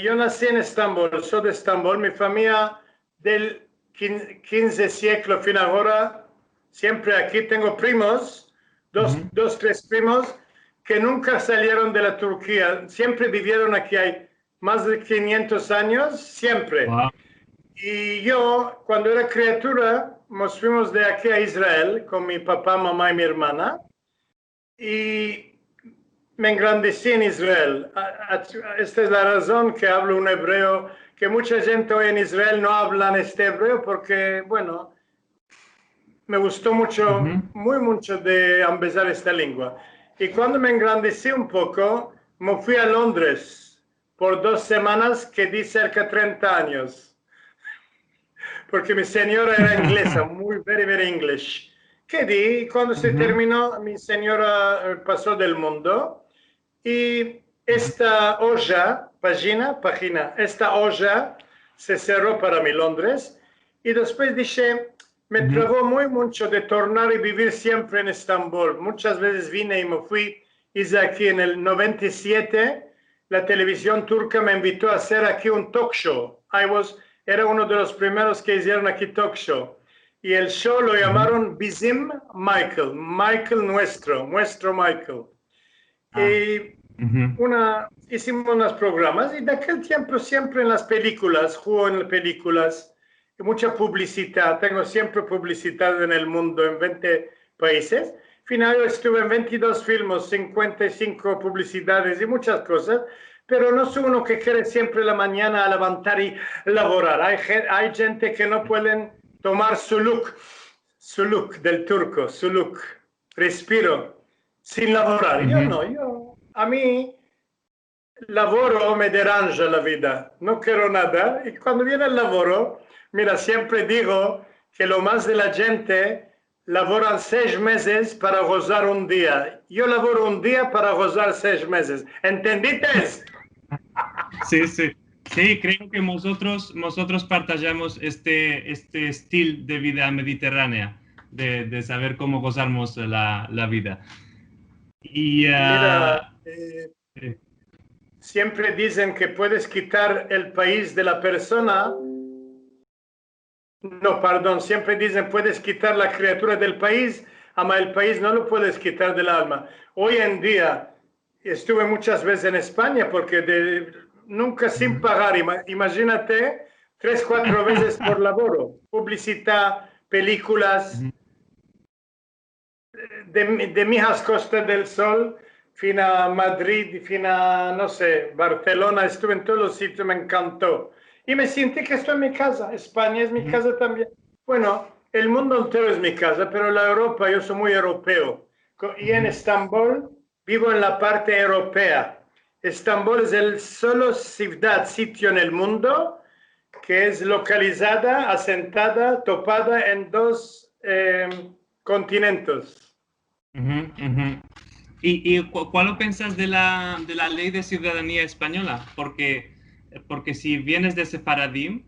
Yo nací en Estambul, soy de Estambul, mi familia del 15 siglo fin ahora, siempre aquí tengo primos, dos, tres primos que nunca salieron de la Turquía, siempre vivieron aquí, hay más de 500 años, siempre. Wow. Y yo, cuando era criatura, nos fuimos de aquí a Israel con mi papá, mamá y mi hermana, y me engrandecí en Israel. Esta es la razón que hablo un hebreo, que mucha gente hoy en Israel no habla este hebreo porque, bueno, me gustó mucho, muy mucho de empezar esta lengua. Y cuando me engrandecí un poco, me fui a Londres por 2 semanas, que di cerca de 30 años, porque mi señora era inglesa, muy, very English. Que di, cuando se terminó, mi señora pasó del mundo. Y esta página, esta olla se cerró para mí Londres. Y después dije, me trabó muy mucho de tornar y vivir siempre en Estambul. Muchas veces vine y me fui. Hice aquí en el 97, la televisión turca me invitó a hacer aquí un talk show. Era uno de los primeros que hicieron aquí talk show. Y el show lo llamaron Bizim Michael, Michael nuestro Michael. Y hicimos unos programas y de aquel tiempo siempre en las películas, juego en las películas, y mucha publicidad, tengo siempre publicidad en el mundo en 20 países. Final estuve en 22 filmes, 55 publicidades y muchas cosas, pero no soy uno que quiere siempre la mañana a levantar y laborar. Hay gente que no pueden tomar su look del turco, su look, respiro. Sin lavorare, io no, a mí lavoro me deranja la vida, no quiero nada. Y cuando viene el lavoro, mira, siempre digo que lo más de la gente laboran 6 meses para gozar un día. Yo laboro un día para gozar 6 meses. ¿Entendiste? Sí, sí. Sí, creo que nosotros partajamos este estilo de vida mediterránea, de saber cómo gozamos la vida. Y Mira, eh, siempre dicen que puedes quitar el país de la persona. No, perdón, siempre dicen puedes quitar la criatura del país, ama el país no lo puedes quitar del alma. Hoy en día, estuve muchas veces en España porque nunca sin pagar, imagínate, 3, 4 veces por laboro, publicidad, películas, de Mijas Costa del Sol, fino a Madrid, fino a, no sé, Barcelona, estuve en todos los sitios, me encantó. Y me sentí que estoy en mi casa, España es mi casa también. Bueno, el mundo entero es mi casa, pero la Europa, yo soy muy europeo. Y en Estambul vivo en la parte europea. Estambul es el solo sitio en el mundo que es localizada, asentada, topada en 2 continentes. ¿Y cuál piensas de la ley de ciudadanía española? Porque si vienes de ese paradigma,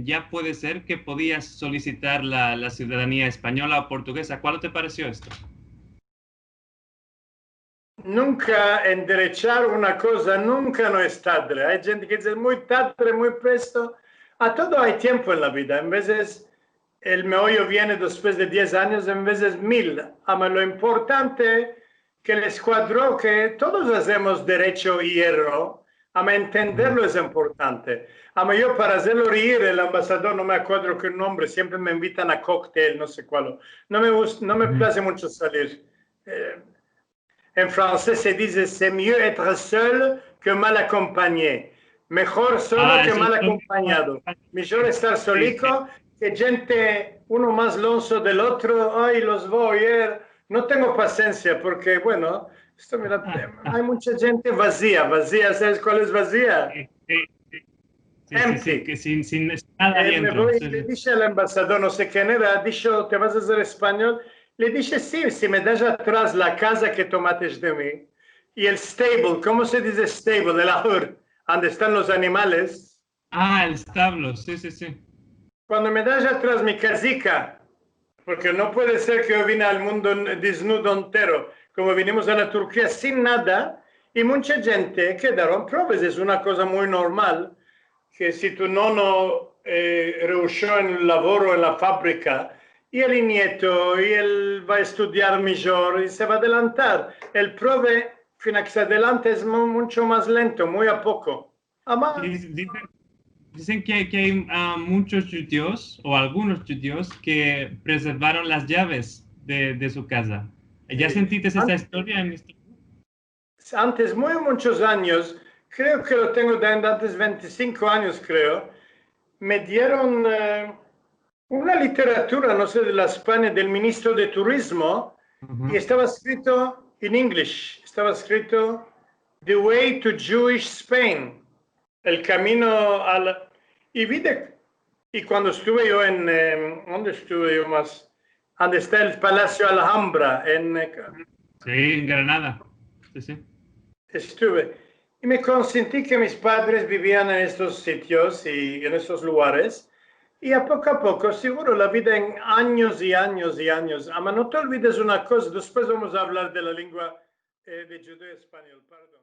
ya puede ser que podías solicitar la ciudadanía española o portuguesa. ¿Cuál te pareció esto? Nunca enderechar una cosa, nunca no es tarde. Hay gente que dice muy tarde, muy presto. A todo hay tiempo en la vida. En veces el meollo viene después de 10 años, en veces 1000. Ama lo importante que el escuadrón, que todos hacemos derecho y error, ama entenderlo es importante. Ama yo para hacerlo reír, el ambasador, no me acuerdo qué nombre, siempre me invitan a cóctel, no sé cuál. No me place mucho salir. En francés se dice c'est mieux être seul que mal acompañé. Mejor solo que Eso mal es lo acompañado. Mejor estar sí, solico que gente, uno más lonzo del otro. Ay, los voy a oír. No tengo paciencia porque, bueno, mira, hay mucha gente vacía. ¿Sabes cuál es vacía? sí, Empty. que sin nada ahí Me dentro. voy, Sí, le sí. dije al embajador, no sé quién era, dicho, ¿te vas a hacer español? Le dije, sí, si me das atrás la casa que tomates de mí. Y el stable, ¿cómo se dice stable? El ahorro. donde están los animales. Ah, el establo, sí, sí, sí. Cuando me das atrás mi casica, porque no puede ser que yo vine al mundo desnudo entero, como vinimos a la Turquía sin nada, y mucha gente quedaron pruebas, es una cosa muy normal, que si tu nonno rehusó en el laboro en la fábrica, y el nieto, y él va a estudiar mejor, y se va a adelantar. El prove, fin a que se adelanta, es mucho más lento, muy a poco. Ama, Dicen que hay muchos judíos o algunos judíos que preservaron las llaves de su casa. ¿Ya sentiste esta historia en este? antes, muy muchos años, creo que lo tengo de antes 25 años, creo, me dieron una literatura, no sé, de la España, del ministro de Turismo, y estaba escrito en inglés, estaba escrito The Way to Jewish Spain, el camino al... Y vi y cuando estuve yo en, ¿dónde estuve yo más? Donde está el Palacio Alhambra, Sí, en Granada. Sí, sí. estuve. Y me consentí que mis padres vivían en estos sitios y en estos lugares. Y a poco, seguro, la vida en años y años y años. Ama, no te olvides una cosa, después vamos a hablar de la lengua de judeo español, perdón.